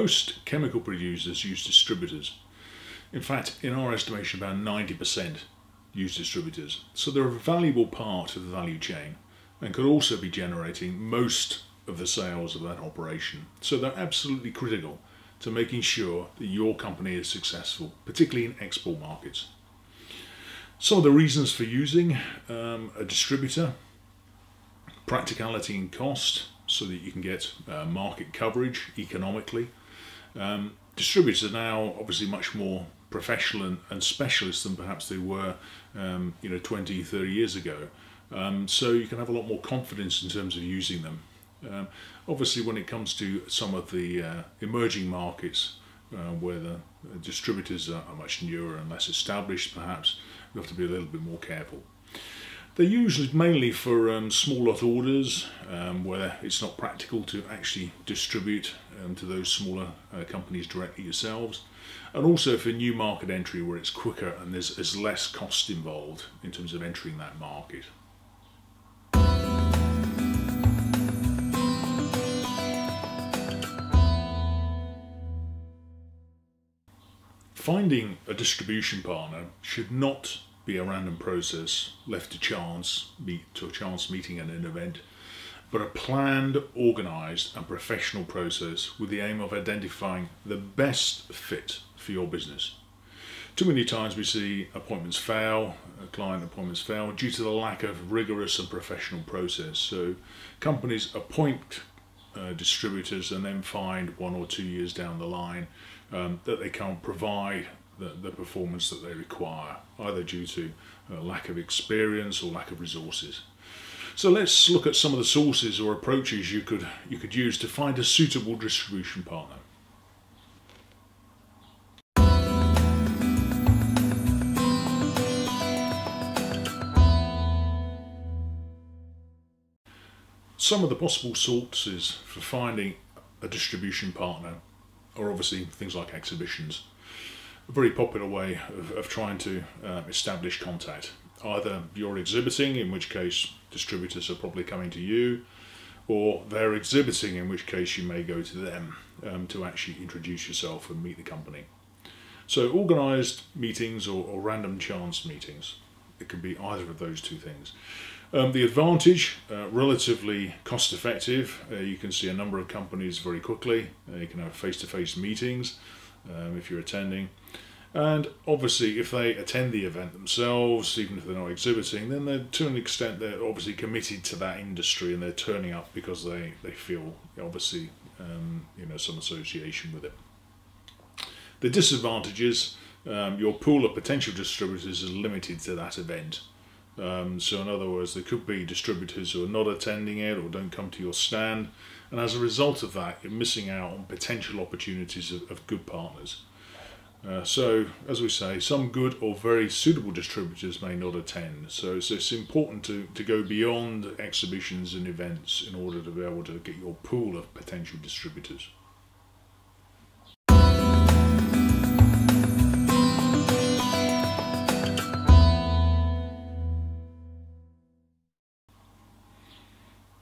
Most chemical producers use distributors. In fact, in our estimation, about 90% use distributors. So they're a valuable part of the value chain and could also be generating most of the sales of that operation. So they're absolutely critical to making sure that your company is successful, particularly in export markets. Some of the reasons for using a distributor: practicality and cost, so that you can get market coverage economically. Distributors are now obviously much more professional and specialist than perhaps they were 20, 30 years ago. So you can have a lot more confidence in terms of using them. Obviously, when it comes to some of the emerging markets where the distributors are much newer and less established, perhaps you have to be a little bit more careful. They're usually mainly for small lot orders where it's not practical to actually distribute to those smaller companies directly yourselves, and also for new market entry where it's quicker and there's less cost involved in terms of entering that market. Finding a distribution partner should not be a random process left to chance meeting at an event, but a planned, organised and professional process with the aim of identifying the best fit for your business. Too many times we see appointments fail, client appointments fail, due to the lack of rigorous and professional process. So companies appoint distributors and then find 1 or 2 years down the line that they can't provide the performance that they require, either due to lack of experience or lack of resources. So let's look at some of the sources or approaches you could use to find a suitable distribution partner. Some of the possible sources for finding a distribution partner are obviously things like exhibitions. A very popular way of trying to establish contact. Either you're exhibiting, in which case distributors are probably coming to you, or they're exhibiting, in which case you may go to them to actually introduce yourself and meet the company. So organised meetings or random chance meetings. It can be either of those two things. The advantage, relatively cost effective. You can see a number of companies very quickly. You can have face-to-face meetings if you're attending. And obviously if they attend the event themselves, even if they're not exhibiting, then they're, to an extent, they're obviously committed to that industry and they're turning up because they feel obviously some association with it. The disadvantages, your pool of potential distributors is limited to that event. So in other words, there could be distributors who are not attending it or don't come to your stand, and as a result of that you're missing out on potential opportunities of good partners. So as we say, some good or very suitable distributors may not attend, so it's important to go beyond exhibitions and events in order to be able to get your pool of potential distributors.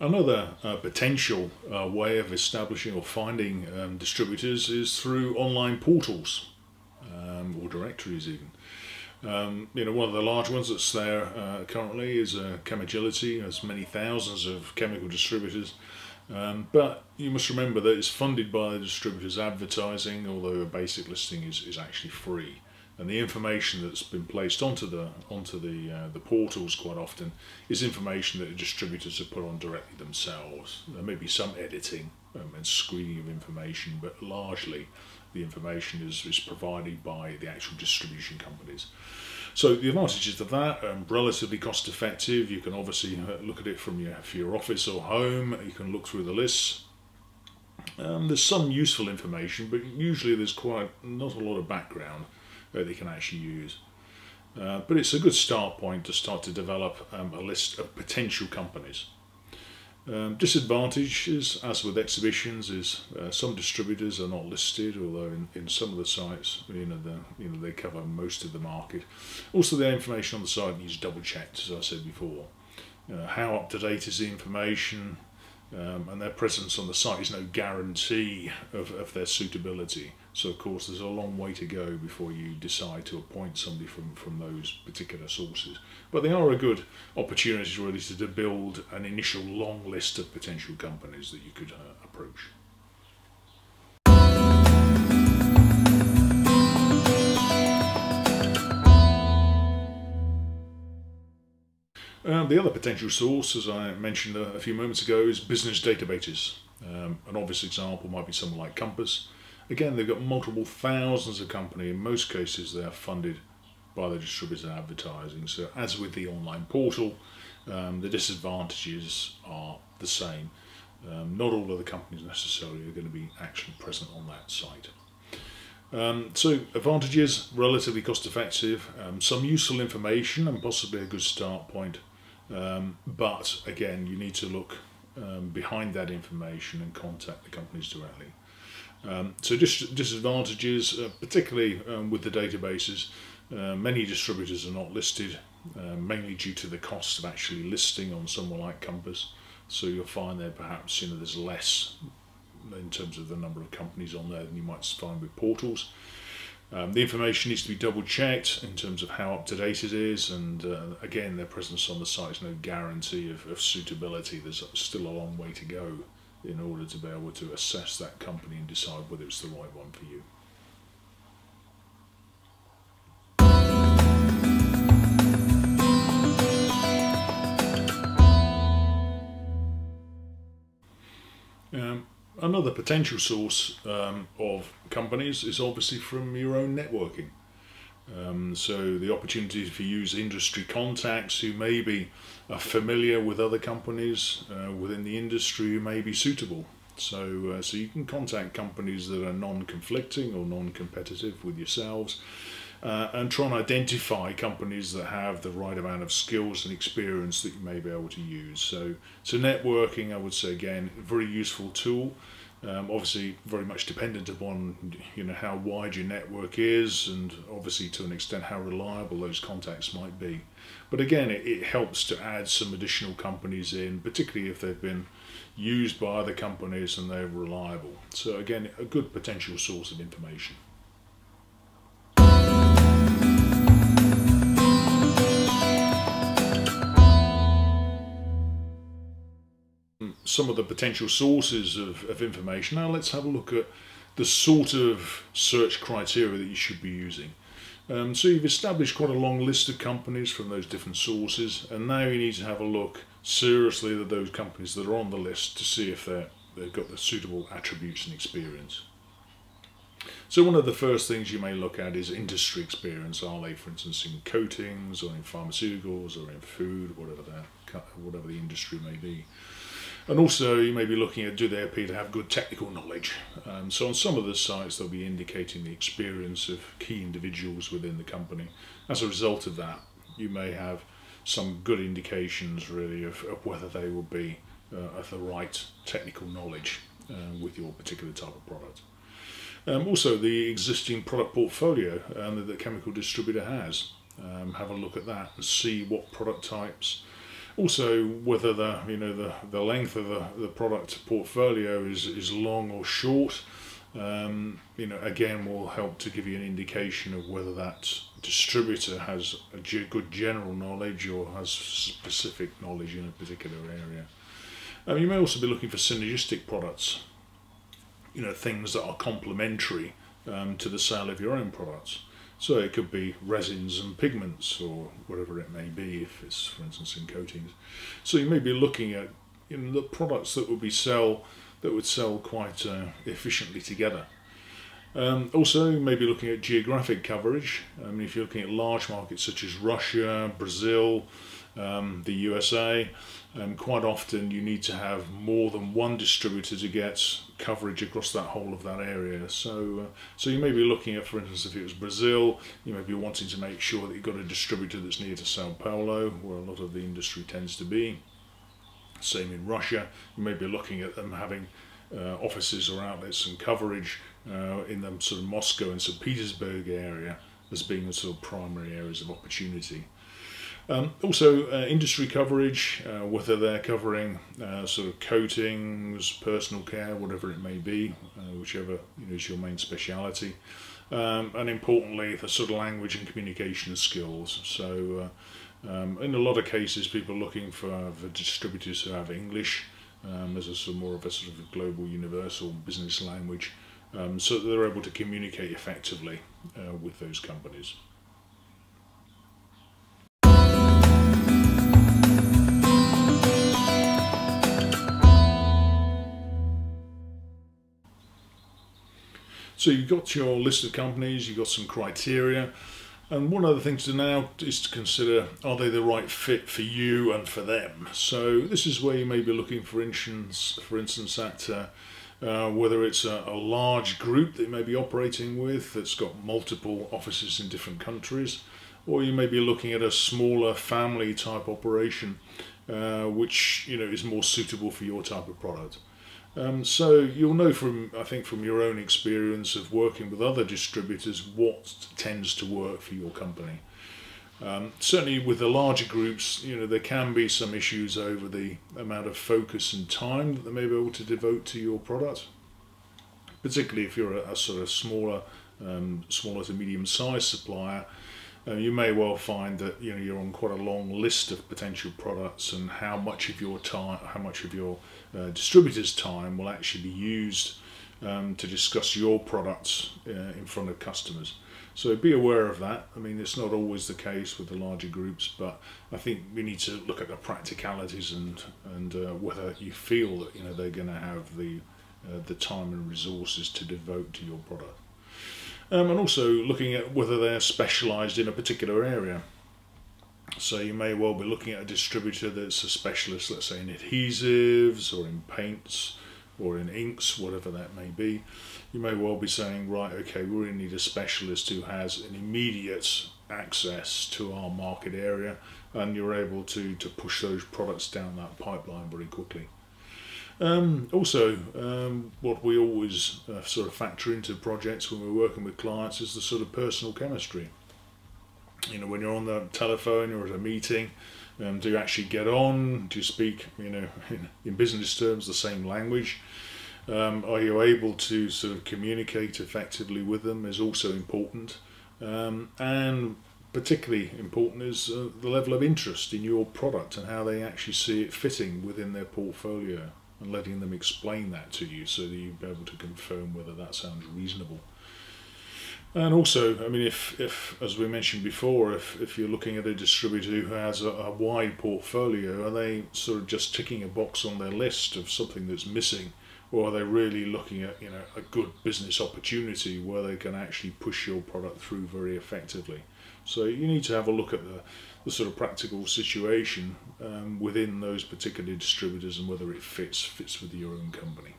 Another potential way of establishing or finding distributors is through online portals or directories even. One of the large ones that's there currently is Chemagility. There's many thousands of chemical distributors, but you must remember that it's funded by the distributors' advertising, although a basic listing is actually free. And the information that's been placed onto the portals quite often is information that the distributors have put on directly themselves. There may be some editing and screening of information, but largely the information is provided by the actual distribution companies. So the advantages of that, relatively cost effective. You can obviously look at it from your office or home. You can look through the lists. There's some useful information, but usually there's not a lot of background that they can actually use. But it's a good start point to start to develop a list of potential companies. Disadvantage is, as with exhibitions, is some distributors are not listed, although in some of the sites they cover most of the market. Also, the information on the site needs double checked, as I said before. How up to date is the information? and their presence on the site is no guarantee of their suitability. So of course there's a long way to go before you decide to appoint somebody from those particular sources. But they are a good opportunity really to build an initial long list of potential companies that you could approach. The other potential source, as I mentioned a few moments ago, is business databases. An obvious example might be someone like Compass. Again, they've got multiple thousands of companies. In most cases, they are funded by the distributor advertising. So as with the online portal, the disadvantages are the same. Not all of the companies necessarily are going to be actually present on that site. So advantages, relatively cost effective, some useful information and possibly a good start point. But again, you need to look behind that information and contact the companies directly. So disadvantages, particularly with the databases, many distributors are not listed, mainly due to the cost of actually listing on someone like Compass. So you'll find there perhaps there's less in terms of the number of companies on there than you might find with portals. The information needs to be double checked in terms of how up to date it is, and again, their presence on the site is no guarantee of suitability. There's still a long way to go in order to be able to assess that company and decide whether it's the right one for you. Another potential source of companies is obviously from your own networking. So the opportunity for you use industry contacts who maybe are familiar with other companies within the industry who may be suitable. So you can contact companies that are non-conflicting or non-competitive with yourselves, and try and identify companies that have the right amount of skills and experience that you may be able to use. So networking, I would say again, a very useful tool. Obviously very much dependent upon how wide your network is, and obviously to an extent how reliable those contacts might be. But again, it helps to add some additional companies in, particularly if they've been used by other companies and they're reliable. So again, a good potential source of information. Some of the potential sources of information. Now let's have a look at the sort of search criteria that you should be using. So you've established quite a long list of companies from those different sources, and now you need to have a look seriously at those companies that are on the list to see if they've got the suitable attributes and experience. So one of the first things you may look at is industry experience. Are they, for instance, in coatings or in pharmaceuticals or in food, whatever the industry may be. And also you may be looking at, do they appear to have good technical knowledge? So on some of the sites they'll be indicating the experience of key individuals within the company. As a result of that, you may have some good indications really of whether they will be of the right technical knowledge with your particular type of product. Also the existing product portfolio that the chemical distributor has. Have a look at that and see what product types. Also, whether the length of the product portfolio is long or short, again will help to give you an indication of whether that distributor has a good general knowledge or has specific knowledge in a particular area. You may also be looking for synergistic products, things that are complementary to the sale of your own products. So it could be resins and pigments or whatever it may be, if it's, for instance, in coatings. So you may be looking at the products that would sell quite efficiently together. Also, you may be looking at geographic coverage. If you're looking at large markets such as Russia, Brazil, the USA, quite often you need to have more than one distributor to get coverage across that whole of that area. So you may be looking at, for instance, if it was Brazil, you may be wanting to make sure that you've got a distributor that's near to Sao Paulo, where a lot of the industry tends to be. Same in Russia, you may be looking at them having offices or outlets and coverage in the sort of Moscow and St. Petersburg area as being the sort of primary areas of opportunity. Also, industry coverage, whether they're covering sort of coatings, personal care, whatever it may be, whichever is your main speciality. And importantly, the sort of language and communication skills. So, in a lot of cases, people are looking for distributors who have English as a sort of more of a sort of a global, universal business language, so that they're able to communicate effectively with those companies. So you've got your list of companies, you've got some criteria, and one other thing to now is to consider, are they the right fit for you and for them? So this is where you may be looking, for instance at whether it's a large group that you may be operating with that's got multiple offices in different countries, or you may be looking at a smaller family type operation, which is more suitable for your type of product. So you'll know from your own experience of working with other distributors what tends to work for your company. Certainly with the larger groups, there can be some issues over the amount of focus and time that they may be able to devote to your product, particularly if you're a sort of smaller to medium-sized supplier. You may well find that you're on quite a long list of potential products, and how much of your time, distributor's time will actually be used to discuss your products in front of customers. So be aware of that. I mean, it's not always the case with the larger groups, but I think we need to look at the practicalities and whether you feel that they're going to have the time and resources to devote to your product. And also looking at whether they're specialised in a particular area. So you may well be looking at a distributor that's a specialist, let's say in adhesives or in paints or in inks, whatever that may be. You may well be saying, right, okay, we really need a specialist who has an immediate access to our market area, and you're able to push those products down that pipeline very quickly. Also, what we always sort of factor into projects when we're working with clients is the sort of personal chemistry. When you're on the telephone or at a meeting, do you actually get on? Do you speak, in business terms, the same language? Are you able to sort of communicate effectively with them is also important. And particularly important is the level of interest in your product and how they actually see it fitting within their portfolio, and letting them explain that to you so that you'll be able to confirm whether that sounds reasonable. And also, I mean, if as we mentioned before, if you're looking at a distributor who has a wide portfolio, are they sort of just ticking a box on their list of something that's missing, or are they really looking at a good business opportunity where they can actually push your product through very effectively? So you need to have a look at the sort of practical situation within those particular distributors and whether it fits with your own company.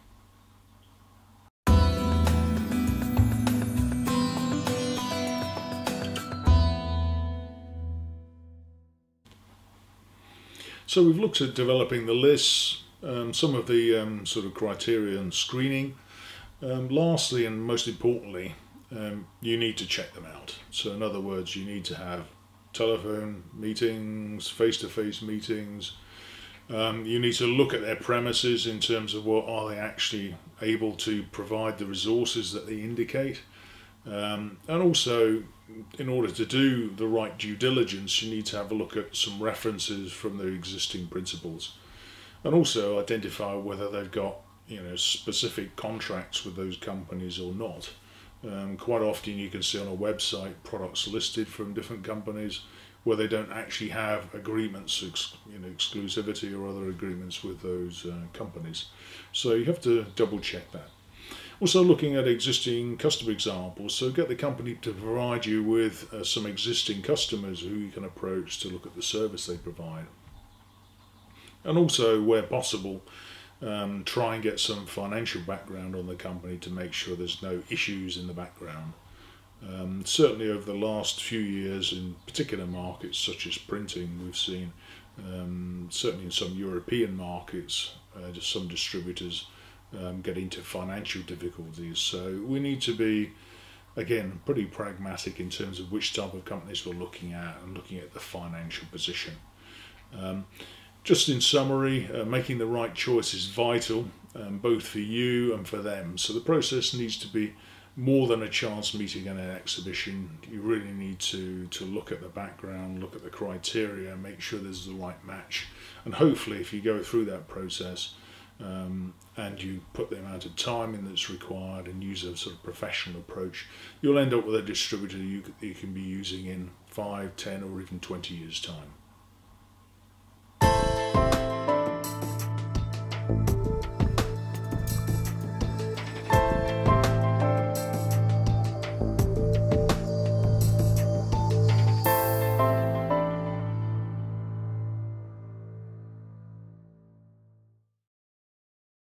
So we've looked at developing the lists, some of the sort of criteria and screening. Lastly, and most importantly, you need to check them out. So in other words, you need to have telephone meetings, face-to-face meetings. You need to look at their premises in terms of what are they actually able to provide the resources that they indicate. And also, in order to do the right due diligence, you need to have a look at some references from the existing principals, and also identify whether they've got specific contracts with those companies or not. Quite often you can see on a website products listed from different companies where they don't actually have agreements, exclusivity or other agreements with those companies. So you have to double check that. Also looking at existing customer examples, so get the company to provide you with some existing customers who you can approach to look at the service they provide. And also, where possible, try and get some financial background on the company to make sure there's no issues in the background. Certainly over the last few years in particular markets such as printing, we've seen certainly in some European markets just some distributors get into financial difficulties. So we need to be again, pretty pragmatic in terms of which type of companies we're looking at and looking at the financial position. Just in summary, making the right choice is vital, both for you and for them. So the process needs to be more than a chance meeting at an exhibition. You really need to look at the background, look at the criteria, make sure there's the right match. And hopefully if you go through that process and you put the amount of time in that's required and use a sort of professional approach, you'll end up with a distributor you can be using in 5, 10 or even 20 years' time.